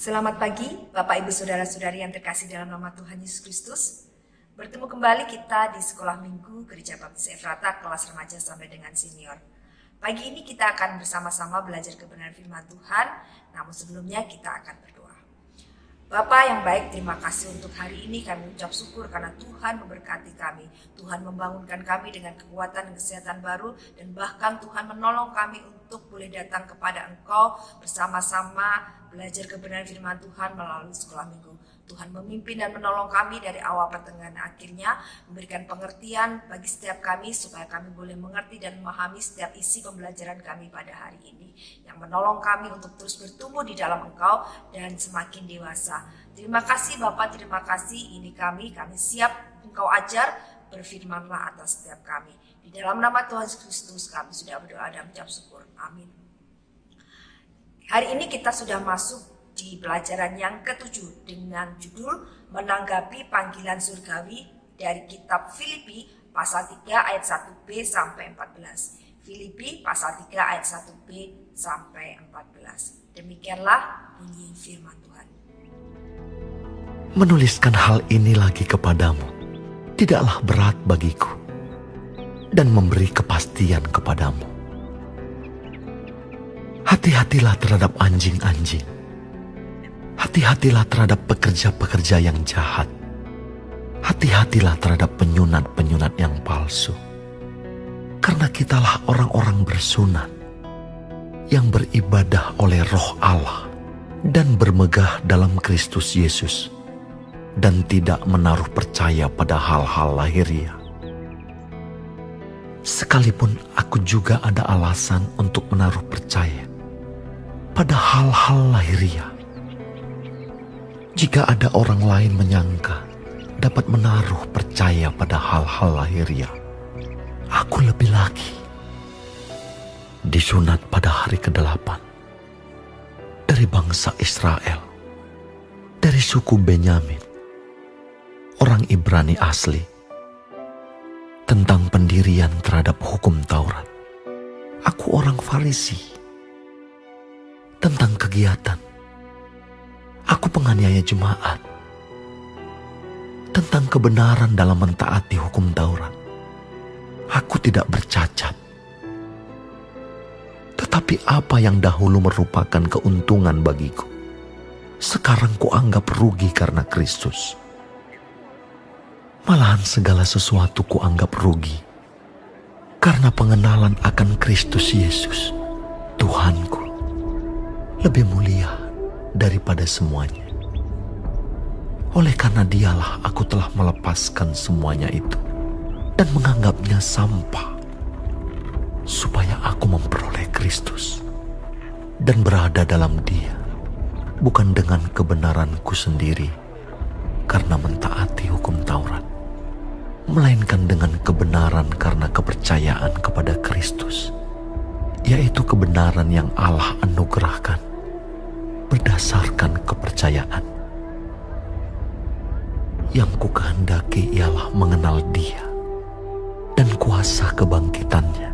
Selamat pagi, Bapak Ibu Saudara-saudari yang terkasih dalam nama Tuhan Yesus Kristus. Bertemu kembali kita di Sekolah Minggu Gereja Baptis Efrata kelas remaja sampai dengan senior. Pagi ini kita akan bersama-sama belajar kebenaran firman Tuhan, namun sebelumnya kita akan berdoa. Bapa yang baik, terima kasih untuk hari ini. Kami ucap syukur karena Tuhan memberkati kami. Tuhan membangunkan kami dengan kekuatan dan kesehatan baru, dan bahkan Tuhan menolong kami untuk boleh datang kepada Engkau bersama-sama belajar kebenaran firman Tuhan melalui sekolah minggu. Tuhan memimpin dan menolong kami dari awal pertengahan akhirnya, memberikan pengertian bagi setiap kami supaya kami boleh mengerti dan memahami setiap isi pembelajaran kami pada hari ini, yang menolong kami untuk terus bertumbuh di dalam Engkau dan semakin dewasa. Terima kasih Bapak, terima kasih. Ini kami siap Engkau ajar, berfirmanlah atas setiap kami. Di dalam nama Tuhan Yesus Kristus kami sudah berdoa dan mengucap syukur. Amin. Hari ini kita sudah masuk di pelajaran yang ke-7 dengan judul menanggapi panggilan surgawi dari kitab Filipi pasal 3 ayat 1b sampai 14. Filipi pasal 3 ayat 1b sampai 14. Demikianlah bunyi firman Tuhan. Menuliskan hal ini lagi kepadamu tidaklah berat bagiku, dan memberi kepastian kepadamu. Hati-hatilah terhadap anjing-anjing. Hati-hatilah terhadap pekerja-pekerja yang jahat. Hati-hatilah terhadap penyunat-penyunat yang palsu. Karena kitalah orang-orang bersunat, yang beribadah oleh Roh Allah dan bermegah dalam Kristus Yesus, dan tidak menaruh percaya pada hal-hal lahiriah. Sekalipun aku juga ada alasan untuk menaruh percaya pada hal-hal lahiriah. Jika ada orang lain menyangka dapat menaruh percaya pada hal-hal lahiriah, aku lebih lagi. Disunat pada hari ke-8 dari bangsa Israel, dari suku Benyamin, orang Ibrani asli, tentang pendirian terhadap hukum Taurat. Aku orang Farisi. Tentang kegiatan, aku penganiaya jemaat. Tentang kebenaran dalam mentaati hukum Taurat, aku tidak bercacat. Tetapi apa yang dahulu merupakan keuntungan bagiku, sekarang kuanggap rugi karena Kristus. Malahan segala sesuatu kuanggap rugi karena pengenalan akan Kristus Yesus, Tuhanku, lebih mulia daripada semuanya. Oleh karena Dialah aku telah melepaskan semuanya itu dan menganggapnya sampah, supaya aku memperoleh Kristus dan berada dalam Dia, bukan dengan kebenaranku sendiri karena mentaati hukum Taurat, melainkan dengan kebenaran karena kepercayaan kepada Kristus, yaitu kebenaran yang Allah anugerahkan berdasarkan kepercayaan. Yang kukehendaki ialah mengenal Dia dan kuasa kebangkitannya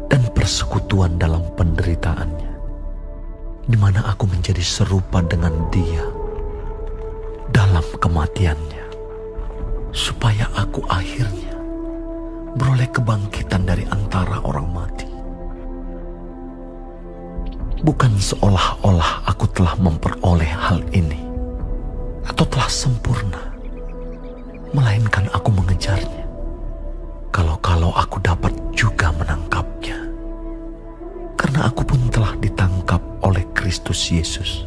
dan persekutuan dalam penderitaannya, di mana aku menjadi serupa dengan Dia dalam kematiannya, supaya aku akhirnya beroleh kebangkitan dari antara orang mati. Bukan seolah-olah aku telah memperoleh hal ini atau telah sempurna, melainkan aku mengejarnya, kalau aku dapat juga menangkapnya. Karena aku pun telah ditangkap oleh Kristus Yesus.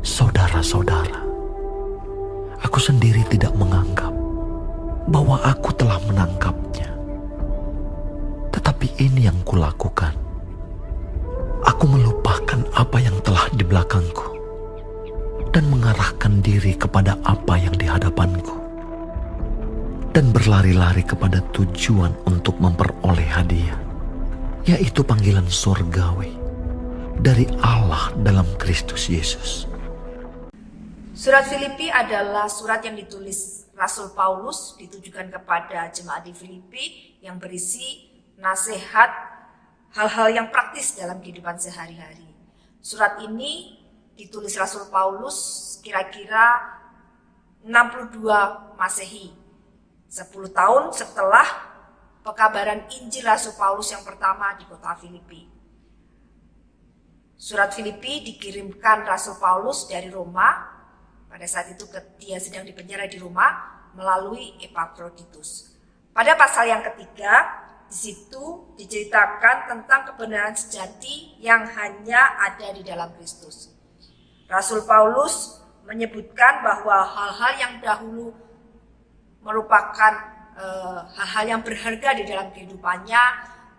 Saudara-saudara, aku sendiri tidak menganggap bahwa aku telah menangkapnya. Tetapi ini yang kulakukan. Aku melupakan apa yang telah di belakangku dan mengarahkan diri kepada apa yang di hadapanku, dan berlari-lari kepada tujuan untuk memperoleh hadiah, yaitu panggilan surgawi dari Allah dalam Kristus Yesus. Surat Filipi adalah surat yang ditulis Rasul Paulus, ditujukan kepada jemaat di Filipi, yang berisi nasihat hal-hal yang praktis dalam kehidupan sehari-hari. Surat ini ditulis Rasul Paulus kira-kira 62 Masehi, 10 tahun setelah pekabaran Injil Rasul Paulus yang pertama di kota Filipi. Surat Filipi dikirimkan Rasul Paulus dari Roma. Pada saat itu dia sedang dipenjara di Roma melalui Epafroditus. Pada pasal yang ketiga, di situ diceritakan tentang kebenaran sejati yang hanya ada di dalam Kristus. Rasul Paulus menyebutkan bahwa hal-hal yang dahulu merupakan hal-hal yang berharga di dalam kehidupannya,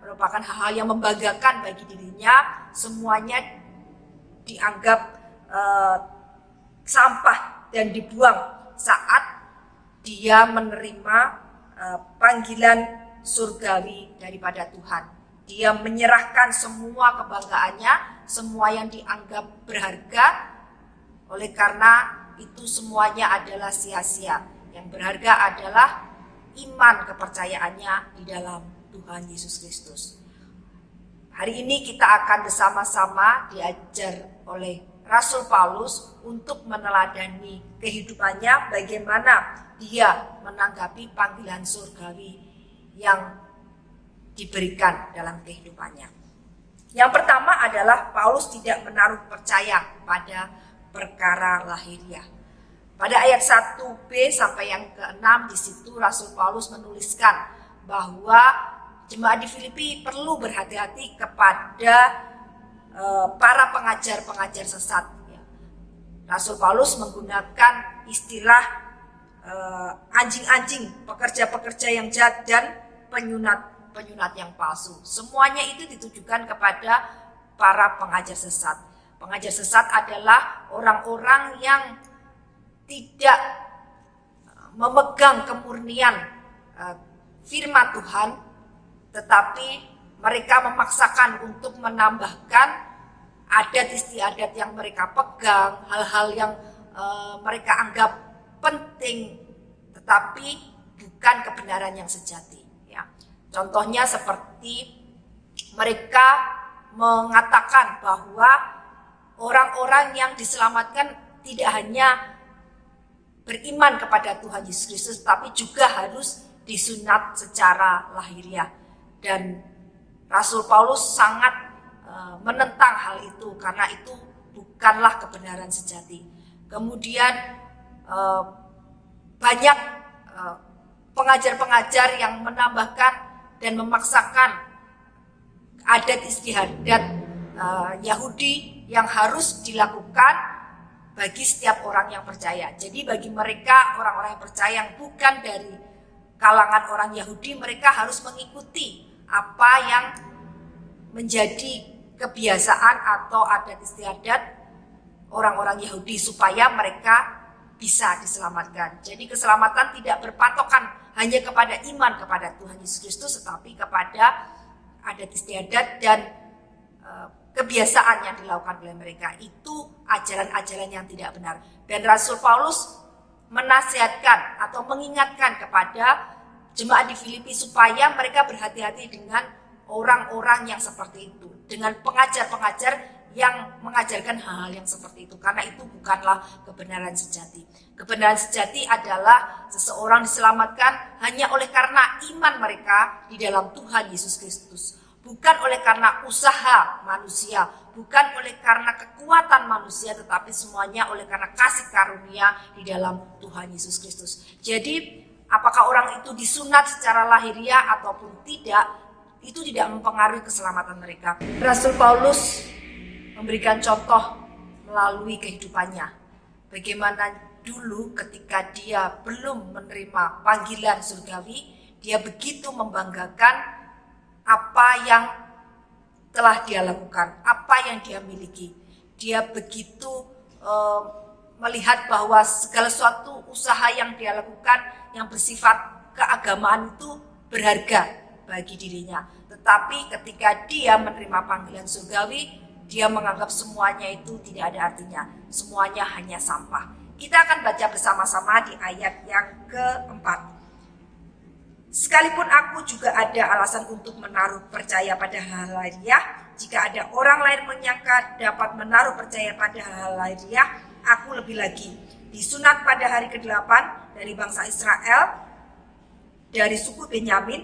merupakan hal-hal yang membanggakan bagi dirinya, semuanya dianggap sampah dan dibuang saat dia menerima panggilan surgawi daripada Tuhan. Dia menyerahkan semua kebanggaannya, semua yang dianggap berharga, oleh karena itu semuanya adalah sia-sia. Yang berharga adalah iman kepercayaannya di dalam Tuhan Yesus Kristus. Hari ini kita akan bersama-sama diajar oleh Rasul Paulus untuk meneladani kehidupannya, bagaimana dia menanggapi panggilan surgawi yang diberikan dalam kehidupannya. Yang pertama adalah Paulus tidak menaruh percaya pada perkara lahiriah. Pada ayat 1b sampai yang ke-6 di situ Rasul Paulus menuliskan bahwa jemaat di Filipi perlu berhati-hati kepada para pengajar-pengajar sesat. Rasul Paulus menggunakan istilah anjing-anjing, pekerja-pekerja yang jahat dan penyunat yang palsu. Semuanya itu ditujukan kepada para pengajar sesat. Pengajar sesat adalah orang-orang yang tidak memegang kemurnian firman Tuhan, tetapi mereka memaksakan untuk menambahkan adat istiadat yang mereka pegang, hal-hal yang mereka anggap penting, tetapi bukan kebenaran yang sejati. Contohnya seperti mereka mengatakan bahwa orang-orang yang diselamatkan tidak hanya beriman kepada Tuhan Yesus Kristus, tapi juga harus disunat secara lahiriah. Dan Rasul Paulus sangat menentang hal itu karena itu bukanlah kebenaran sejati. Kemudian banyak pengajar-pengajar yang menambahkan dan memaksakan adat istiadat Yahudi yang harus dilakukan bagi setiap orang yang percaya. Jadi bagi mereka orang-orang yang percaya yang bukan dari kalangan orang Yahudi, mereka harus mengikuti apa yang menjadi kebiasaan atau adat istiadat orang-orang Yahudi supaya mereka bisa diselamatkan. Jadi keselamatan tidak berpatokan hanya kepada iman kepada Tuhan Yesus Kristus, tetapi kepada adat istiadat dan kebiasaan yang dilakukan oleh mereka. Itu ajaran-ajaran yang tidak benar. Dan Rasul Paulus menasihatkan atau mengingatkan kepada jemaat di Filipi supaya mereka berhati-hati dengan orang-orang yang seperti itu, dengan pengajar-pengajar yang mengajarkan hal-hal yang seperti itu, karena itu bukanlah kebenaran sejati. Kebenaran sejati adalah seseorang diselamatkan hanya oleh karena iman mereka di dalam Tuhan Yesus Kristus, bukan oleh karena usaha manusia, bukan oleh karena kekuatan manusia, tetapi semuanya oleh karena kasih karunia di dalam Tuhan Yesus Kristus. Jadi apakah orang itu disunat secara lahiriah ataupun tidak, itu tidak mempengaruhi keselamatan mereka. Rasul Paulus memberikan contoh melalui kehidupannya. Bagaimana dulu ketika dia belum menerima panggilan surgawi, dia begitu membanggakan apa yang telah dia lakukan, apa yang dia miliki. Dia begitu melihat bahwa segala suatu usaha yang dia lakukan yang bersifat keagamaan itu berharga bagi dirinya. Tetapi ketika dia menerima panggilan surgawi, dia menganggap semuanya itu tidak ada artinya. Semuanya hanya sampah. Kita akan baca bersama-sama di ayat yang keempat. Sekalipun aku juga ada alasan untuk menaruh percaya pada hal lahiriah, jika ada orang lain menyangka dapat menaruh percaya pada hal lahiriah, aku lebih lagi. Disunat pada hari ke-8 dari bangsa Israel, dari suku Benyamin,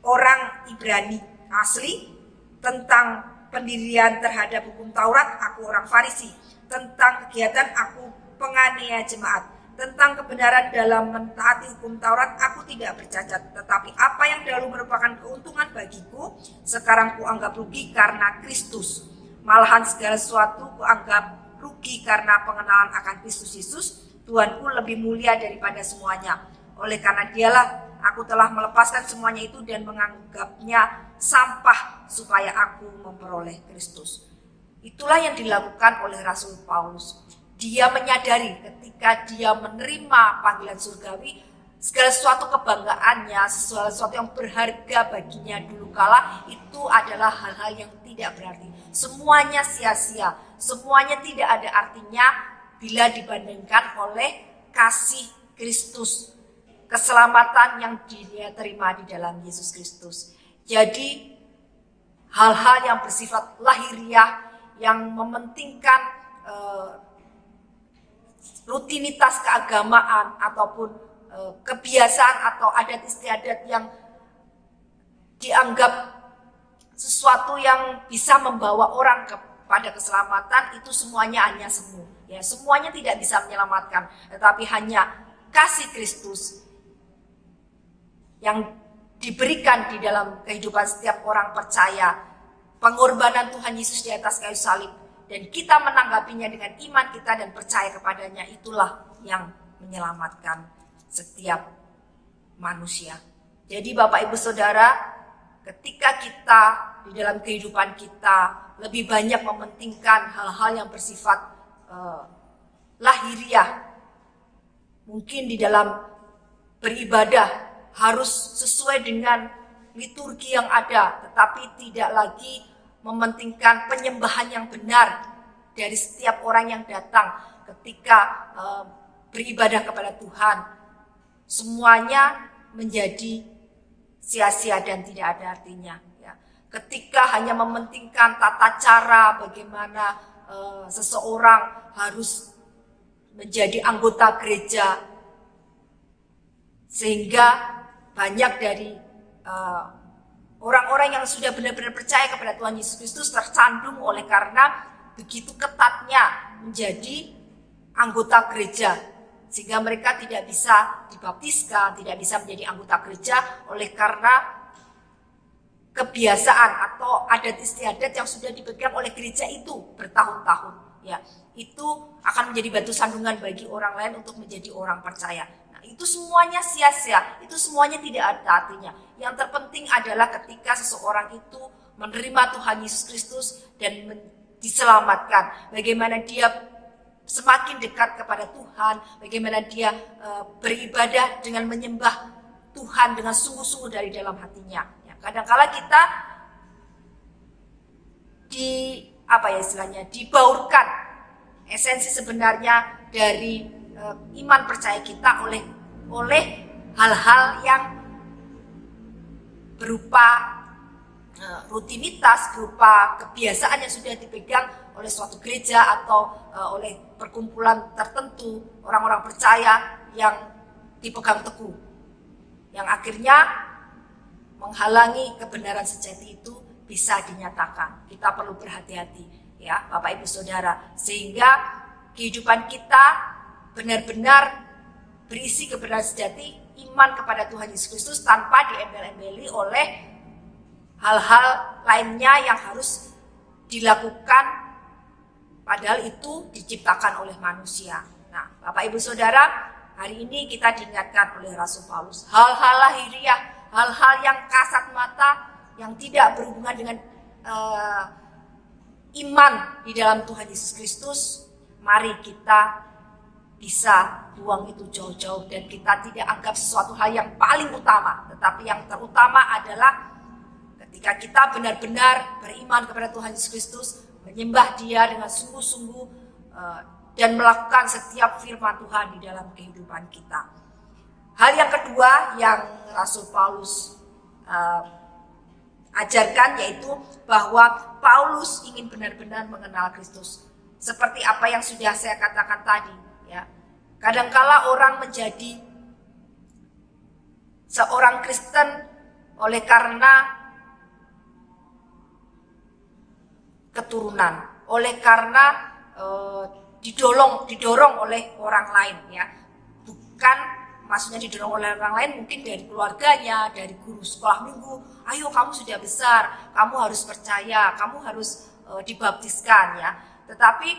orang Ibrani asli. Tentang pendirian terhadap hukum Taurat, aku orang Farisi. Tentang kegiatan, aku penganiaya jemaat. Tentang kebenaran dalam mentaati hukum Taurat, aku tidak bercacat. Tetapi apa yang dahulu merupakan keuntungan bagiku, sekarang kuanggap rugi karena Kristus. Malahan segala sesuatu kuanggap rugi karena pengenalan akan Kristus Yesus, Tuhanku lebih mulia daripada semuanya. Oleh karena dialah aku telah melepaskan semuanya itu dan menganggapnya sampah supaya aku memperoleh Kristus. Itulah yang dilakukan oleh Rasul Paulus. Dia menyadari ketika dia menerima panggilan surgawi, segala sesuatu kebanggaannya, sesuatu yang berharga baginya dulu kala, itu adalah hal-hal yang tidak berarti. Semuanya sia-sia, semuanya tidak ada artinya bila dibandingkan oleh kasih Kristus, keselamatan yang dia terima di dalam Yesus Kristus. Jadi hal-hal yang bersifat lahiriah, yang mementingkan rutinitas keagamaan ataupun kebiasaan atau adat istiadat yang dianggap sesuatu yang bisa membawa orang kepada keselamatan, itu semuanya hanya semu. Ya, semuanya tidak bisa menyelamatkan, tetapi hanya kasih Kristus yang diberikan di dalam kehidupan setiap orang percaya, pengorbanan Tuhan Yesus di atas kayu salib, dan kita menanggapinya dengan iman kita dan percaya kepadanya, itulah yang menyelamatkan setiap manusia. Jadi Bapak Ibu Saudara, ketika kita di dalam kehidupan kita lebih banyak mementingkan hal-hal yang bersifat lahiriah, mungkin di dalam beribadah harus sesuai dengan liturgi yang ada, tetapi tidak lagi mementingkan penyembahan yang benar dari setiap orang yang datang ketika beribadah kepada Tuhan. Semuanya menjadi sia-sia dan tidak ada artinya. Ya. Ketika hanya mementingkan tata cara bagaimana seseorang harus menjadi anggota gereja, sehingga banyak dari orang-orang yang sudah benar-benar percaya kepada Tuhan Yesus Kristus tersandung oleh karena begitu ketatnya menjadi anggota gereja, sehingga mereka tidak bisa dibaptiskan, tidak bisa menjadi anggota gereja oleh karena kebiasaan atau adat istiadat yang sudah dipegang oleh gereja itu bertahun-tahun. Ya, itu akan menjadi batu sandungan bagi orang lain untuk menjadi orang percaya. Itu semuanya sia-sia, itu semuanya tidak ada artinya. Yang terpenting adalah ketika seseorang itu menerima Tuhan Yesus Kristus dan diselamatkan. Bagaimana dia semakin dekat kepada Tuhan, bagaimana dia beribadah dengan menyembah Tuhan dengan sungguh-sungguh dari dalam hatinya. Ya, kadang-kala kita dibaurkan esensi sebenarnya dari iman percaya kita oleh hal-hal yang berupa rutinitas, berupa kebiasaan yang sudah dipegang oleh suatu gereja atau oleh perkumpulan tertentu orang-orang percaya yang dipegang teguh, yang akhirnya menghalangi kebenaran sejati itu bisa dinyatakan. Kita perlu berhati-hati ya Bapak Ibu Saudara, sehingga kehidupan kita benar-benar berisi kebenaran sejati, iman kepada Tuhan Yesus Kristus tanpa diembel-embeli oleh hal-hal lainnya yang harus dilakukan, padahal itu diciptakan oleh manusia. Nah, Bapak Ibu Saudara, hari ini kita diingatkan oleh Rasul Paulus, hal-hal lahiriah, hal-hal yang kasat mata, yang tidak berhubungan dengan iman di dalam Tuhan Yesus Kristus, mari kita bisa buang itu jauh-jauh dan kita tidak anggap sesuatu hal yang paling utama, tetapi yang terutama adalah ketika kita benar-benar beriman kepada Tuhan Yesus Kristus, menyembah Dia dengan sungguh-sungguh dan melakukan setiap firman Tuhan di dalam kehidupan kita. Hal yang kedua yang Rasul Paulus ajarkan, yaitu bahwa Paulus ingin benar-benar mengenal Kristus. Seperti apa yang sudah saya katakan tadi, ya. Kadangkala orang menjadi seorang Kristen oleh karena keturunan, oleh karena didorong oleh orang lain, ya. Bukan maksudnya didorong oleh orang lain, mungkin dari keluarganya, dari guru sekolah minggu. Ayo kamu sudah besar, kamu harus percaya, kamu harus dibaptiskan, ya. Tetapi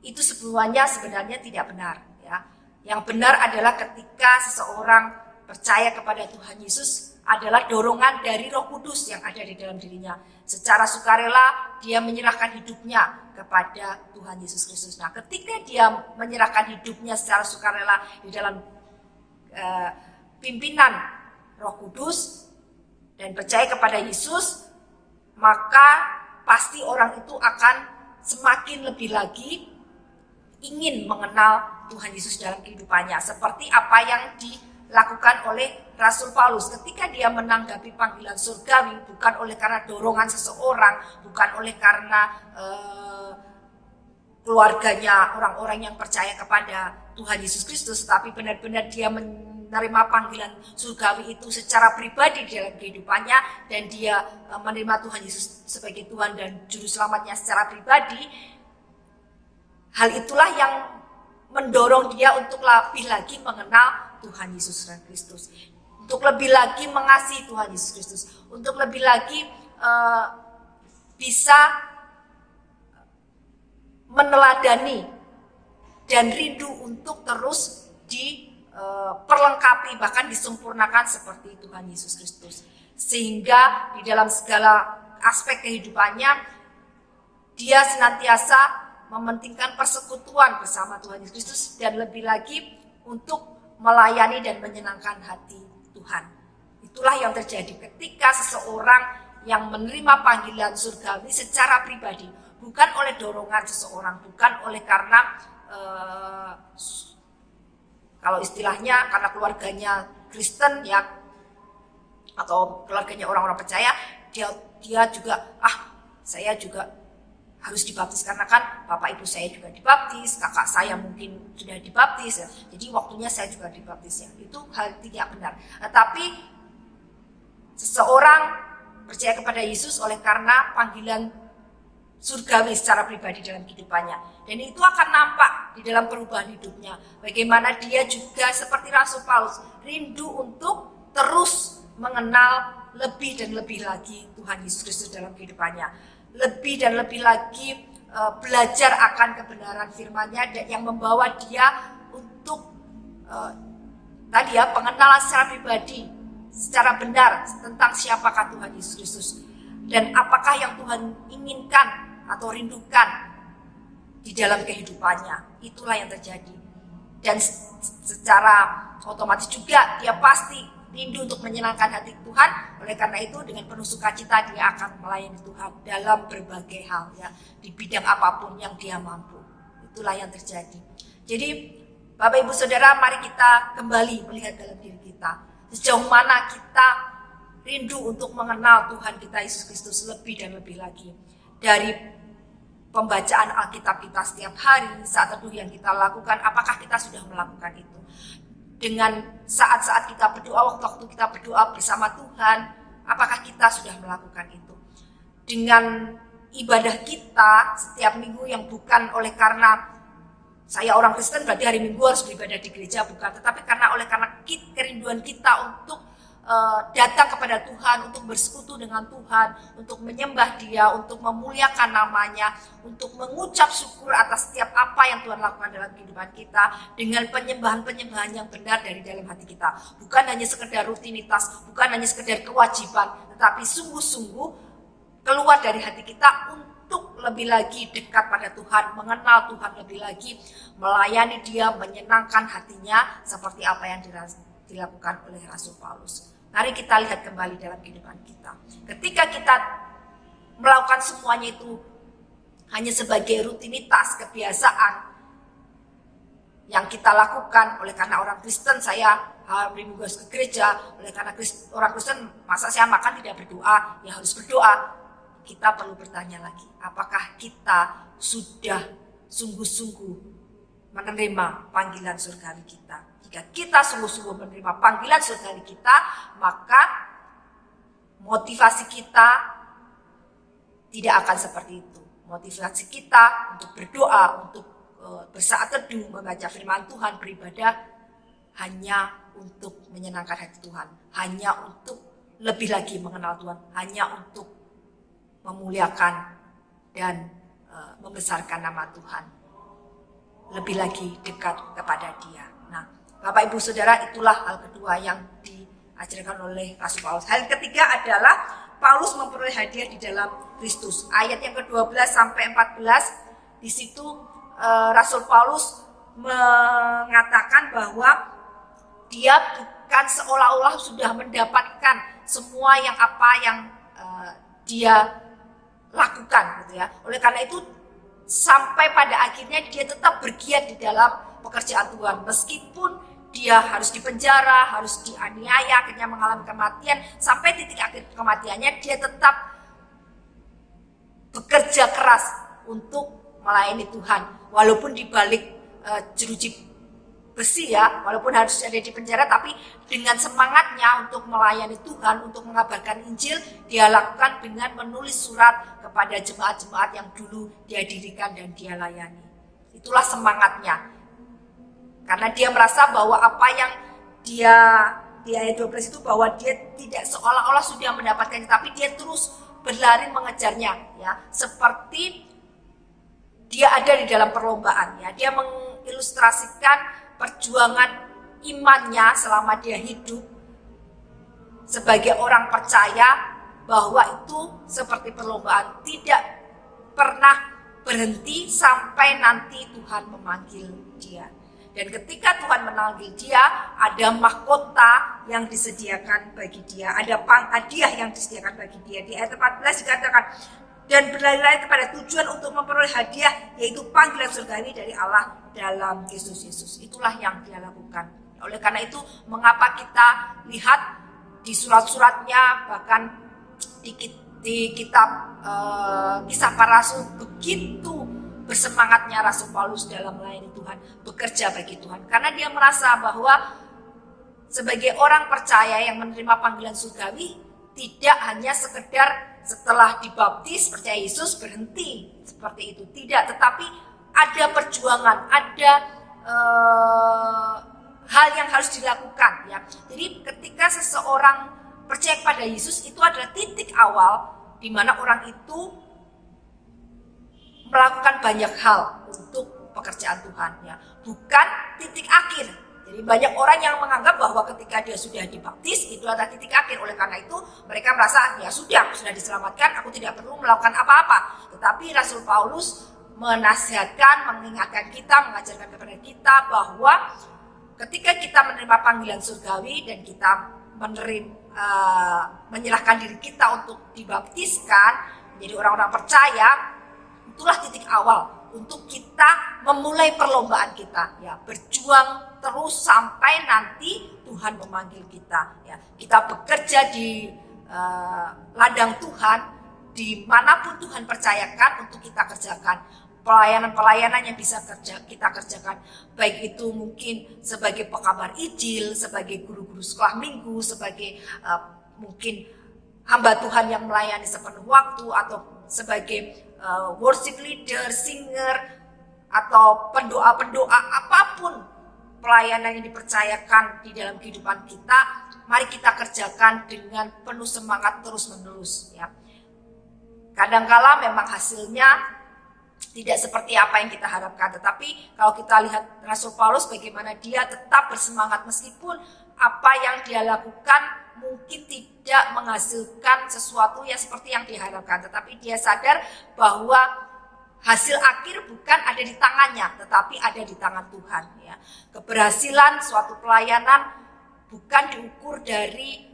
itu sebenarnya tidak benar, ya. Yang benar adalah ketika seseorang percaya kepada Tuhan Yesus adalah dorongan dari Roh Kudus yang ada di dalam dirinya. Secara sukarela dia menyerahkan hidupnya kepada Tuhan Yesus Kristus. Nah, ketika dia menyerahkan hidupnya secara sukarela di dalam pimpinan Roh Kudus dan percaya kepada Yesus, maka pasti orang itu akan semakin lebih lagi ingin mengenal Tuhan Yesus dalam kehidupannya. Seperti apa yang dilakukan oleh Rasul Paulus ketika dia menanggapi panggilan surgawi, bukan oleh karena dorongan seseorang, bukan oleh karena keluarganya, orang-orang yang percaya kepada Tuhan Yesus Kristus, tapi benar-benar dia menerima panggilan surgawi itu secara pribadi dalam kehidupannya, dan dia menerima Tuhan Yesus sebagai Tuhan dan Juru Selamatnya secara pribadi. Hal itulah yang mendorong dia untuk lebih lagi mengenal Tuhan Yesus Kristus, untuk lebih lagi mengasihi Tuhan Yesus Kristus, untuk lebih lagi bisa meneladani dan rindu untuk terus diperlengkapi, bahkan disempurnakan seperti Tuhan Yesus Kristus. Sehingga di dalam segala aspek kehidupannya dia senantiasa mementingkan persekutuan bersama Tuhan Yesus Kristus, dan lebih lagi untuk melayani dan menyenangkan hati Tuhan. Itulah yang terjadi ketika seseorang yang menerima panggilan surgawi secara pribadi, bukan oleh dorongan seseorang, bukan oleh karena kalau istilahnya karena keluarganya Kristen, ya, atau keluarganya orang-orang percaya, dia juga saya juga harus dibaptis karena kan bapak ibu saya juga dibaptis, kakak saya mungkin sudah dibaptis, ya. Jadi waktunya saya juga dibaptis, ya. Itu hal tidak benar. Tetapi seseorang percaya kepada Yesus oleh karena panggilan surgawi secara pribadi dalam kehidupannya, dan itu akan nampak di dalam perubahan hidupnya. Bagaimana dia juga seperti Rasul Paulus rindu untuk terus mengenal lebih dan lebih lagi Tuhan Yesus Kristus dalam kehidupannya. Lebih dan lebih lagi belajar akan kebenaran firman-Nya yang membawa dia untuk pengenalan secara pribadi, secara benar tentang siapakah Tuhan Yesus Kristus dan apakah yang Tuhan inginkan atau rindukan di dalam kehidupannya. Itulah yang terjadi, dan secara otomatis juga dia pasti rindu untuk menyenangkan hati Tuhan. Oleh karena itu dengan penuh sukacita dia akan melayani Tuhan dalam berbagai hal, ya, di bidang apapun yang dia mampu. Itulah yang terjadi. Jadi Bapak Ibu Saudara, mari kita kembali melihat dalam diri kita, sejauh mana kita rindu untuk mengenal Tuhan kita Yesus Kristus lebih dan lebih lagi. Dari pembacaan Alkitab kita setiap hari, saat teduh yang kita lakukan, apakah kita sudah melakukan itu? Dengan saat-saat kita berdoa, waktu kita berdoa bersama Tuhan, apakah kita sudah melakukan itu? Dengan ibadah kita setiap minggu yang bukan oleh karena saya orang Kristen berarti hari Minggu harus beribadah di gereja, bukan, tetapi karena kerinduan kita untuk datang kepada Tuhan, untuk bersekutu dengan Tuhan, untuk menyembah Dia, untuk memuliakan namanya, untuk mengucap syukur atas setiap apa yang Tuhan lakukan dalam kehidupan kita, dengan penyembahan-penyembahan yang benar dari dalam hati kita. Bukan hanya sekedar rutinitas, bukan hanya sekedar kewajiban, tetapi sungguh-sungguh keluar dari hati kita untuk lebih lagi dekat pada Tuhan, mengenal Tuhan lebih lagi, melayani Dia, menyenangkan hatinya, seperti apa yang dilakukan oleh Rasul Paulus. Mari kita lihat kembali dalam kehidupan kita. Ketika kita melakukan semuanya itu hanya sebagai rutinitas, kebiasaan, yang kita lakukan. Oleh karena orang Kristen saya hari Minggu harus ke gereja, oleh karena orang Kristen masa saya makan tidak berdoa, ya harus berdoa. Kita perlu bertanya lagi, apakah kita sudah sungguh-sungguh menerima panggilan surgawi kita? Jika kita sungguh-sungguh menerima panggilan surgawi kita, maka motivasi kita tidak akan seperti itu. Motivasi kita untuk berdoa, untuk bersaat teduh, membaca firman Tuhan, beribadah, hanya untuk menyenangkan hati Tuhan, hanya untuk lebih lagi mengenal Tuhan, hanya untuk memuliakan dan membesarkan nama Tuhan, lebih lagi dekat kepada Dia. Nah, Bapak Ibu Saudara, itulah hal kedua yang diajarkan oleh Rasul Paulus. Hal ketiga adalah Paulus memperoleh hadiah di dalam Kristus. Ayat yang ke-12 sampai 14, di situ Rasul Paulus mengatakan bahwa dia bukan seolah-olah sudah mendapatkan semua yang dia lakukan, gitu ya. Oleh karena itu sampai pada akhirnya dia tetap bergiat di dalam pekerjaan Tuhan, meskipun dia harus dipenjara, harus dianiaya, akhirnya mengalami kematian. Sampai titik akhir kematiannya dia tetap bekerja keras untuk melayani Tuhan, walaupun di balik jeruji besi ya, walaupun harus ada di penjara, tapi dengan semangatnya untuk melayani Tuhan, untuk mengabarkan Injil, dia lakukan dengan menulis surat kepada jemaat-jemaat yang dulu dia dirikan dan dia layani. Itulah semangatnya. Karena dia merasa bahwa apa yang dia di ayat 12 itu, bahwa dia tidak seolah-olah sudah mendapatkannya, tapi dia terus berlari mengejarnya, ya, seperti dia ada di dalam perlombaan, ya. Dia mengilustrasikan perjuangan imannya selama dia hidup sebagai orang percaya, bahwa itu seperti perlombaan, tidak pernah berhenti sampai nanti Tuhan memanggil dia. Dan ketika Tuhan memanggil dia, ada mahkota yang disediakan bagi dia, ada hadiah yang disediakan bagi dia. Di ayat 14 dikatakan, dan berlari-lari kepada tujuan untuk memperoleh hadiah, yaitu panggilan surgawi dari Allah dalam Kristus Yesus. Itulah yang dia lakukan. Oleh karena itu, mengapa kita lihat di surat-suratnya, bahkan di kitab Kisah Para Rasul, begitu bersemangatnya Rasul Paulus dalam melayani Tuhan, bekerja bagi Tuhan. Karena dia merasa bahwa sebagai orang percaya yang menerima panggilan surgawi, tidak hanya sekedar setelah dibaptis percaya Yesus berhenti seperti itu, tidak, tetapi ada perjuangan, ada hal yang harus dilakukan, ya. Jadi ketika seseorang percaya kepada Yesus, itu adalah titik awal di mana orang itu melakukan banyak hal untuk pekerjaan Tuhan, ya, bukan titik akhir. Jadi banyak orang yang menganggap bahwa ketika dia sudah dibaptis itu adalah titik akhir. Oleh karena itu mereka merasa ya sudah diselamatkan, aku tidak perlu melakukan apa-apa. Tetapi Rasul Paulus menasihatkan, mengingatkan kita, mengajarkan kepada kita bahwa ketika kita menerima panggilan surgawi dan kita menyerahkan diri kita untuk dibaptiskan menjadi orang-orang percaya, itulah titik awal untuk kita memulai perlombaan kita, ya, berjuang terus sampai nanti Tuhan memanggil kita, ya. Kita bekerja di ladang Tuhan, dimanapun Tuhan percayakan untuk kita kerjakan. Pelayanan-pelayanan yang bisa kita kerjakan, baik itu mungkin sebagai pekabar Injil, sebagai guru-guru sekolah minggu, sebagai mungkin hamba Tuhan yang melayani sepenuh waktu, atau sebagai worship leader, singer, atau pendoa-pendoa, apapun pelayanan yang dipercayakan di dalam kehidupan kita, mari kita kerjakan dengan penuh semangat terus-menerus, ya. Kadangkala memang hasilnya tidak seperti apa yang kita harapkan, tetapi kalau kita lihat Rasul Paulus bagaimana dia tetap bersemangat meskipun apa yang dia lakukan mungkin tidak menghasilkan sesuatu yang seperti yang diharapkan, tetapi dia sadar bahwa hasil akhir bukan ada di tangannya, tetapi ada di tangan Tuhan, ya. Keberhasilan suatu pelayanan bukan diukur dari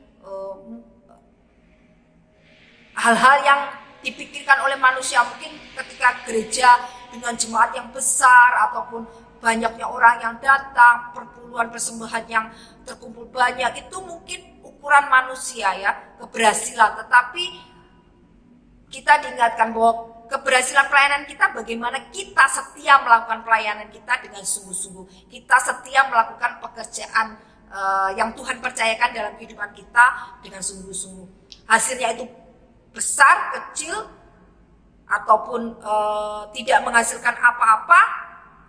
hal-hal yang dipikirkan oleh manusia. Mungkin ketika gereja dengan jemaat yang besar ataupun banyaknya orang yang datang, perpuluhan persembahan yang terkumpul banyak, itu mungkin ukuran manusia ya, keberhasilan. Tetapi kita diingatkan bahwa keberhasilan pelayanan kita bagaimana kita setia melakukan pelayanan kita dengan sungguh-sungguh. Kita setia melakukan pekerjaan yang Tuhan percayakan dalam kehidupan kita dengan sungguh-sungguh. Hasilnya itu besar, kecil, ataupun tidak menghasilkan apa-apa,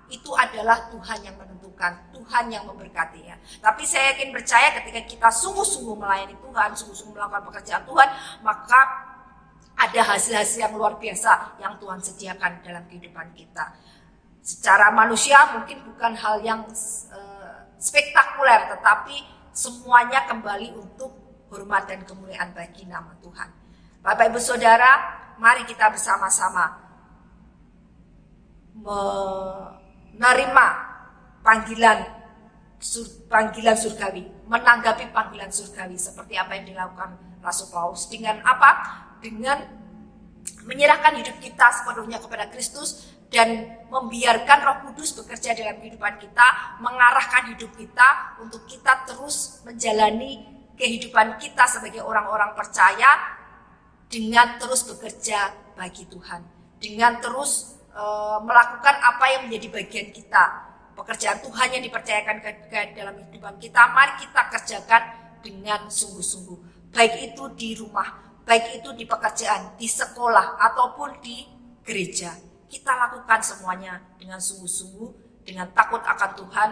itu adalah Tuhan yang menentukan, Tuhan yang memberkati ya. Tapi saya yakin percaya ketika kita sungguh-sungguh melayani Tuhan, sungguh-sungguh melakukan pekerjaan Tuhan, maka ada hasil-hasil yang luar biasa yang Tuhan sediakan dalam kehidupan kita. Secara manusia mungkin bukan hal yang spektakuler, tetapi semuanya kembali untuk hormat dan kemuliaan bagi nama Tuhan. Bapak Ibu Saudara, mari kita bersama-sama menerima panggilan surgawi, menanggapi panggilan surgawi seperti apa yang dilakukan Rasul Paulus. Dengan apa? Dengan menyerahkan hidup kita sepenuhnya kepada Kristus dan membiarkan Roh Kudus bekerja dalam kehidupan kita, mengarahkan hidup kita untuk kita terus menjalani kehidupan kita sebagai orang-orang percaya dengan terus bekerja bagi Tuhan, dengan terus melakukan apa yang menjadi bagian kita, pekerjaan Tuhan yang dipercayakan ke dalam kehidupan kita. Mari kita kerjakan dengan sungguh-sungguh, baik itu di rumah, baik itu di pekerjaan, di sekolah, ataupun di gereja. Kita lakukan semuanya dengan sungguh-sungguh, dengan takut akan Tuhan,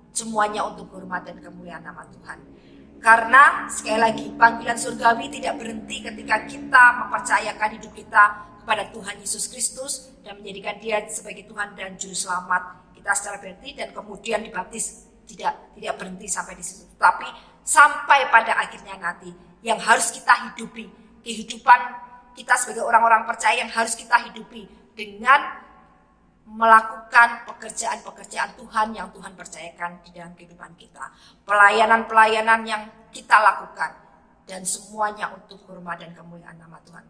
semuanya untuk hormat dan kemuliaan nama Tuhan. Karena sekali lagi, panggilan surgawi tidak berhenti ketika kita mempercayakan hidup kita kepada Tuhan Yesus Kristus dan menjadikan Dia sebagai Tuhan dan Juru Selamat kita secara berarti, dan kemudian dibaptis. Tidak berhenti sampai di situ, tapi sampai pada akhirnya nanti yang harus kita hidupi, kehidupan kita sebagai orang-orang percaya yang harus kita hidupi dengan melakukan pekerjaan-pekerjaan Tuhan yang Tuhan percayakan di dalam kehidupan kita, pelayanan-pelayanan yang kita lakukan, dan semuanya untuk hormat dan kemuliaan nama Tuhan.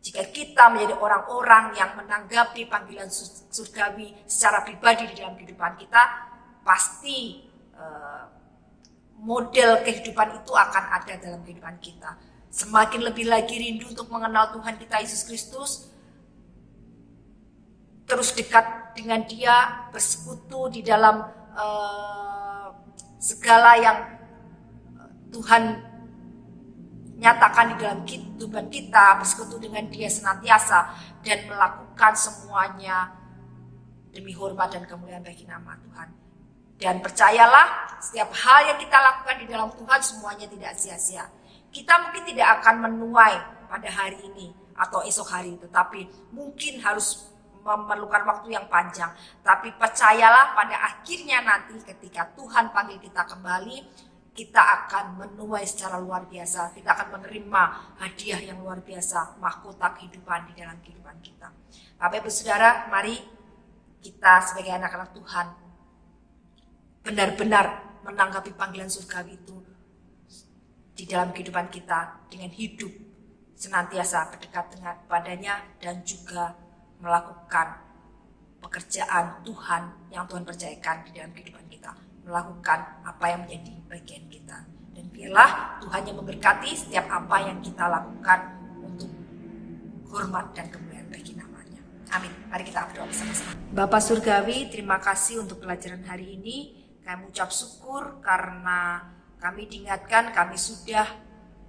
Jika kita menjadi orang-orang yang menanggapi panggilan surgawi secara pribadi di dalam kehidupan kita, pasti model kehidupan itu akan ada dalam kehidupan kita. Semakin lebih lagi rindu untuk mengenal Tuhan kita Yesus Kristus, terus dekat dengan Dia, bersekutu di dalam segala yang Tuhan nyatakan di dalam kehidupan kita, bersekutu dengan Dia senantiasa, dan melakukan semuanya demi hormat dan kemuliaan bagi nama Tuhan. Dan percayalah, setiap hal yang kita lakukan di dalam Tuhan semuanya tidak sia-sia. Kita mungkin tidak akan menuai pada hari ini atau esok hari, tetapi mungkin harus memerlukan waktu yang panjang. Tapi percayalah, pada akhirnya nanti ketika Tuhan panggil kita kembali, kita akan menuai secara luar biasa. Kita akan menerima hadiah yang luar biasa, mahkota kehidupan di dalam kehidupan kita. Bapak Ibu Saudara, mari kita sebagai anak-anak Tuhan benar-benar menanggapi panggilan surgawi itu di dalam kehidupan kita dengan hidup senantiasa berdekat dengan padanya, dan juga melakukan pekerjaan Tuhan yang Tuhan percayakan di dalam kehidupan kita, melakukan apa yang menjadi bagian kita. Dan biarlah Tuhan yang memberkati setiap apa yang kita lakukan untuk hormat dan kemuliaan bagi namanya. Amin. Mari kita berdoa bersama-sama. Bapa Surgawi, terima kasih untuk pelajaran hari ini. Kami ucap syukur karena kami diingatkan kami sudah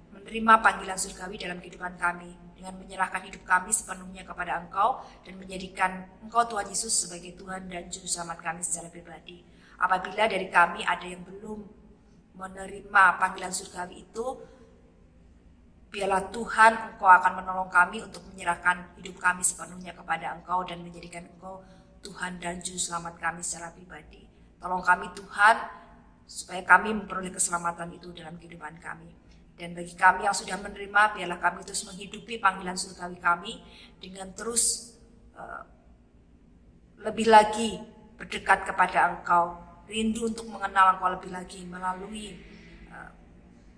menerima panggilan surgawi dalam kehidupan kami, dengan menyerahkan hidup kami sepenuhnya kepada Engkau dan menjadikan Engkau Tuhan Yesus sebagai Tuhan dan Juru Selamat kami secara pribadi. Apabila dari kami ada yang belum menerima panggilan surgawi itu, biarlah Tuhan Engkau akan menolong kami untuk menyerahkan hidup kami sepenuhnya kepada Engkau dan menjadikan Engkau Tuhan dan Juru Selamat kami secara pribadi. Tolong kami Tuhan, supaya kami memperoleh keselamatan itu dalam kehidupan kami. Dan bagi kami yang sudah menerima, biarlah kami terus menghidupi panggilan surgawi kami dengan terus lebih lagi berdekat kepada Engkau, rindu untuk mengenal Engkau lebih lagi melalui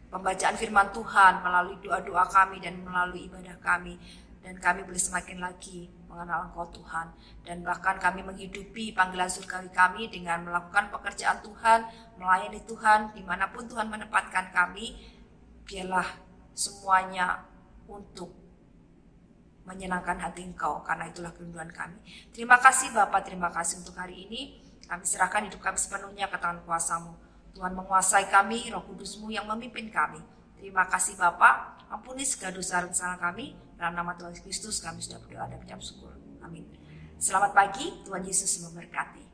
pembacaan firman Tuhan, melalui doa-doa kami dan melalui ibadah kami. dan kami boleh semakin lagi mengenal Engkau Tuhan, dan bahkan kami menghidupi panggilan surgawi kami dengan melakukan pekerjaan Tuhan, melayani Tuhan dimanapun Tuhan menempatkan kami. Biarlah semuanya untuk menyenangkan hati Engkau, karena itulah kerinduan kami. Terima kasih Bapa, terima kasih untuk hari ini. Kami serahkan hidup kami sepenuhnya ke tangan kuasa-Mu. Tuhan menguasai kami, Roh Kudus-Mu yang memimpin kami. Terima kasih Bapa, ampuni segala dosa dan kesalahan kami. Dalam nama Tuhan Yesus Kristus kami sudah berdoa dan mengucap syukur. Amin. Selamat pagi, Tuhan Yesus memberkati.